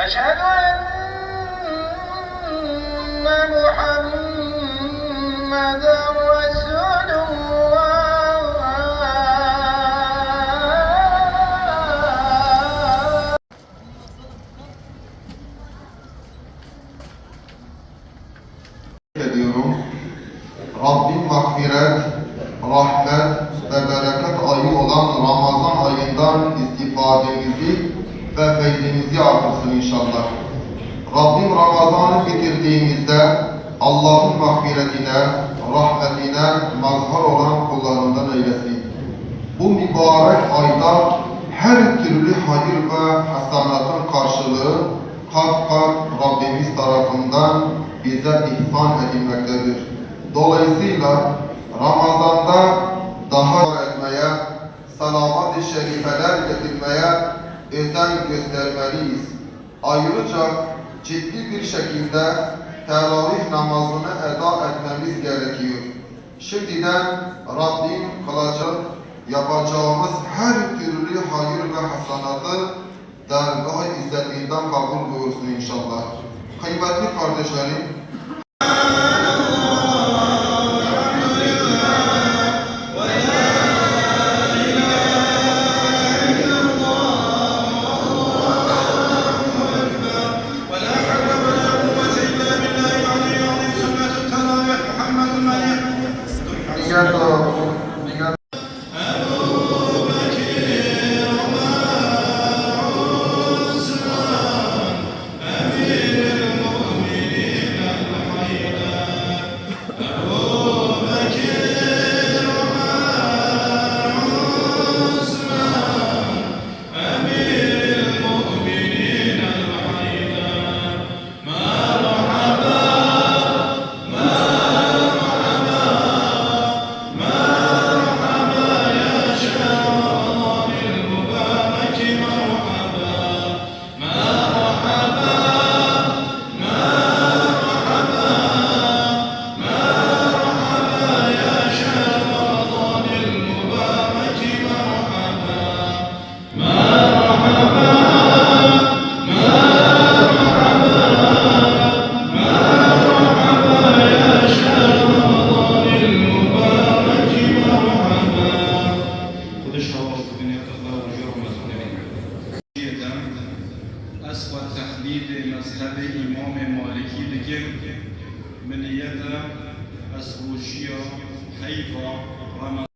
أشهد أن محمدا رسول الله. Ediyorum. Rabbim mağfiret, rahmet ve bereket ayı olan Ramazan ayından istifademizi ve feyzimizi artırsın inşallah. Rabbim Ramazan'ı bitirdiğimizde Allah'ın mağfiretine, rahmetine mazhar olan kullarından eylesin. Bu mübarek ayda her türlü hayır ve hasanatın karşılığı kat kat Rabbimiz tarafından bize ihsan edilmektedir. Dolayısıyla Ramazan'da daha etmeye, salavat-ı şerifeler getirmeye özen göstermeliyiz. Ayrıca ciddi bir şekilde teravih namazını eda etmemiz gerekiyor. Şimdiden Rabbim yapacağımız her türlü hayır ve hasanatı dergâh-ı izzetinden kabul buyursun inşallah. Kıymetli kardeşlerim, أسوأ تحديد مذهب إمام مالكي لكن من يدا أسروشيا حيفا رمضان